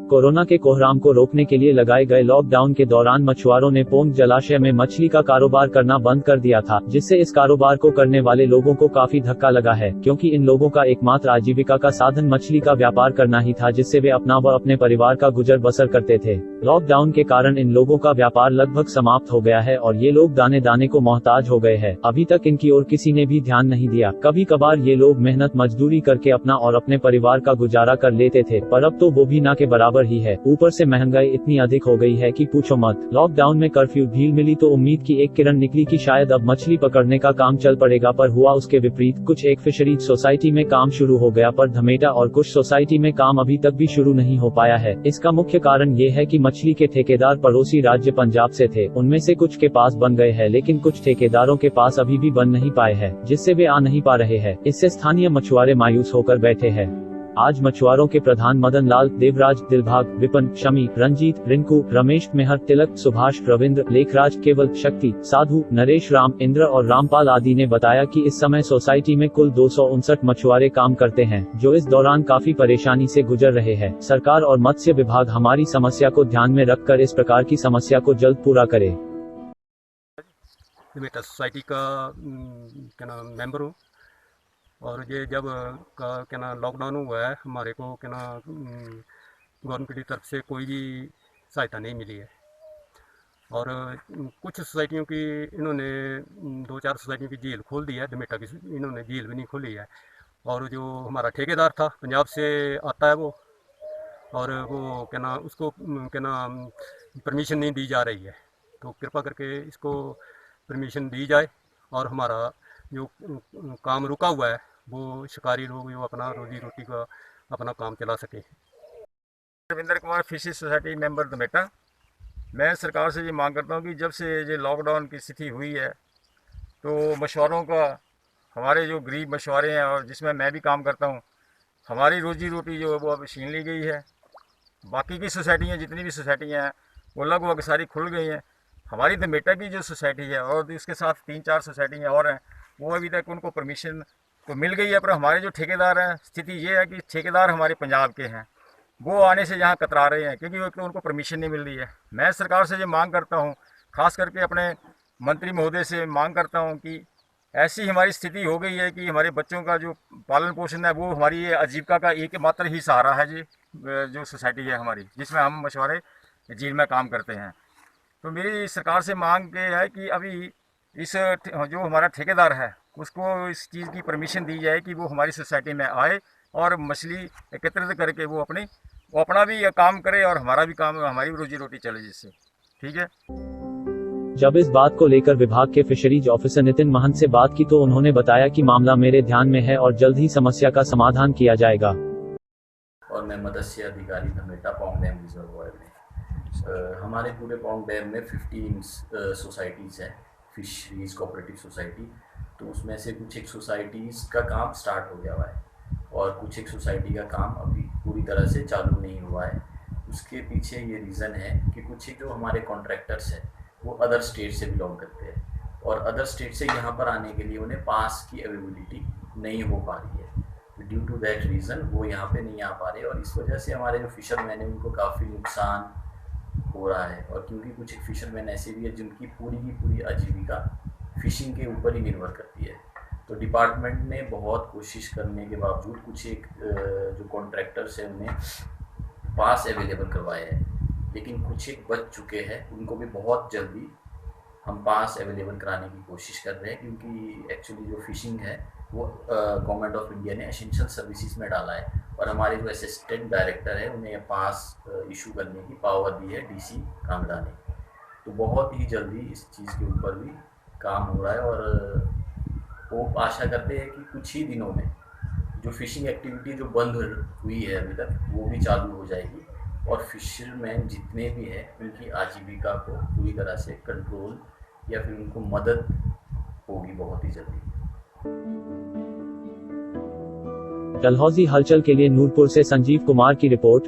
Corona के कोहराम को रोकने के लिए लगाए गए लॉकडाउन के दौरान मछुआरों ने पोंग जलाशय में मछली का कारोबार करना बंद कर दिया था, जिससे इस कारोबार को करने वाले लोगों को काफी धक्का लगा है, क्योंकि इन लोगों का एकमात्र आजीविका का साधन मछली का व्यापार करना ही था, जिससे वे अपना व अपने परिवार का गुजर बसर करते थे। लॉकडाउन के कारण इन लोगों का व्यापार लगभग समाप्त हो गया है और ये लोग दाने दाने को मोहताज हो गए हैं। अभी तक इनकी ओर किसी ने भी ध्यान नहीं दिया। कभी कभार ये लोग मेहनत मजदूरी करके अपना और अपने परिवार का गुजारा कर लेते थे, पर अब तो वो भी ना के बराबर ही है। ऊपर से महंगाई इतनी अधिक हो गई है कि पूछो मत। लॉकडाउन में कर्फ्यू ढील मिली तो उम्मीद की एक किरण निकली कि शायद अब मछली पकड़ने का काम चल पड़ेगा, पर हुआ उसके विपरीत। कुछ एक फिशरीज सोसाइटी में काम शुरू हो गया, पर धमेटा और कुछ सोसाइटी में काम अभी तक भी शुरू नहीं हो पाया है। इसका मुख्य कारण ये है कि मछली के ठेकेदार पड़ोसी राज्य पंजाब से थे। उनमें से कुछ के पास बन गए हैं, लेकिन कुछ ठेकेदारों के पास अभी भी बन नहीं पाए हैं, जिससे वे आ नहीं पा रहे हैं। इससे स्थानीय मछुआरे मायूस होकर बैठे हैं। आज मछुआरों के प्रधान मदन लाल, देवराज, दिलभाग, विपन, शमी, रंजीत, रिंकू, रमेश, मेहर, तिलक, सुभाष, रविंद्र, लेखराज, केवल, शक्ति, साधु, नरेश, राम, इंद्र और रामपाल आदि ने बताया कि इस समय सोसाइटी में कुल 259 मछुआरे काम करते हैं, जो इस दौरान काफी परेशानी से गुजर रहे हैं। सरकार और मत्स्य विभाग हमारी समस्या को ध्यान में रखकर इस प्रकार की समस्या को जल्द पूरा करे। सोसाइटी का क्या नाम मेंबर हूँ, और ये जब का क्या ना लॉकडाउन हुआ है, हमारे को क्या ना गवर्नमेंट की तरफ से कोई भी सहायता नहीं मिली है। और कुछ सोसाइटियों की इन्होंने 2-4 सोसाइटियों की झील खोल दी है, दमेटा की इन्होंने झील भी नहीं खोली है। और जो हमारा ठेकेदार था पंजाब से आता है वो, और वो क्या ना उसको क्या ना परमिशन नहीं दी जा रही है। तो कृपा करके इसको परमिशन दी जाए और हमारा जो काम रुका हुआ है वो शिकारी लोग जो अपना रोजी रोटी का अपना काम चला सके। Ravindra Kumar, fishery society member Dameta. मैं सरकार से ये मांग करता हूँ कि जब से ये लॉकडाउन की स्थिति हुई है तो मछुआरों का, हमारे जो गरीब मछुआरे हैं और जिसमें मैं भी काम करता हूँ, हमारी रोजी रोटी जो है वो अब छीन ली गई है। बाकी की सोसाइटियाँ, जितनी भी सोसाइटियाँ हैं वो लगभग सारी खुल गई हैं। हमारी दमेटा की जो सोसाइटी है और उसके साथ 3-4 सोसाइटियाँ और हैं, वो अभी तक उनको परमिशन तो मिल गई है, पर हमारे जो ठेकेदार हैं, स्थिति ये है कि ठेकेदार हमारे पंजाब के हैं, वो आने से यहाँ कतरा रहे हैं क्योंकि तो उनको परमिशन नहीं मिल रही है। मैं सरकार से ये मांग करता हूँ, खास करके अपने मंत्री महोदय से मांग करता हूँ कि ऐसी हमारी स्थिति हो गई है कि हमारे बच्चों का जो पालन पोषण है वो हमारी ये आजीविका का एकमात्र ही सहारा है जी, जो सोसाइटी है हमारी, जिसमें हम मछुआरे झील में काम करते हैं। तो मेरी सरकार से मांग ये है कि अभी इस जो हमारा ठेकेदार है उसको इस चीज़ की परमिशन दी जाए कि वो हमारी सोसाइटी में आए और मछली एकत्रित करके वो अपना भी काम करे और हमारा भी काम, हमारी भी रोजी रोटी चले जिससे। ठीक है। जब इस बात को लेकर विभाग के फिशरीज ऑफिसर नितिन महंत से बात की तो उन्होंने बताया कि मामला मेरे ध्यान में है और जल्द ही समस्या का समाधान किया जाएगा। और मैं मत्स्य अधिकारी दमेटा पोंग डैम रिजर्वॉयर में, हमारे पूरे पोंग डैम में 15 सोसाइटीज़ हैं, फिशरीज कोऑपरेटिव सोसाइटी। तो उसमें से कुछ एक सोसाइटीज़ का काम स्टार्ट हो गया हुआ है और कुछ एक सोसाइटी का काम अभी पूरी तरह से चालू नहीं हुआ है। उसके पीछे ये रीज़न है कि कुछ एक जो हमारे कॉन्ट्रैक्टर्स हैं वो अदर स्टेट से बिलोंग करते हैं और अदर स्टेट से यहाँ पर आने के लिए उन्हें पास की अवेलेबिलिटी नहीं हो पा रही है। ड्यू टू दैट रीज़न वो यहाँ पे नहीं आ पा रहे और इस वजह से हमारे जो फिशरमैन हैं उनको काफ़ी नुकसान हो रहा है। और क्योंकि कुछ एक फिशरमैन ऐसे भी है जिनकी पूरी की पूरी आजीविका फिशिंग के ऊपर ही निर्भर करती है। तो डिपार्टमेंट ने बहुत कोशिश करने के बावजूद कुछ एक जो कॉन्ट्रैक्टर्स हैं उन्हें पास अवेलेबल करवाए हैं, लेकिन कुछ एक बच चुके हैं, उनको भी बहुत जल्दी हम पास अवेलेबल कराने की कोशिश कर रहे हैं। क्योंकि एक्चुअली जो फिशिंग है वो गवर्नमेंट ऑफ इंडिया ने एसेंशियल सर्विसेज में डाला है और हमारे जो असिस्टेंट डायरेक्टर है उन्हें पास इशू करने की पावर दी है डीसी कांगड़ा ने। तो बहुत ही जल्दी इस चीज़ के ऊपर भी काम हो रहा है और वो आशा करते हैं कि कुछ ही दिनों में जो फिशिंग एक्टिविटी जो बंद हुई है अभी तक वो भी चालू हो जाएगी और फिशरमैन जितने भी हैं उनकी आजीविका को पूरी तरह से कंट्रोल या फिर उनको मदद होगी बहुत ही जल्दी। डलहौजी हलचल के लिए नूरपुर से संजीव कुमार की रिपोर्ट।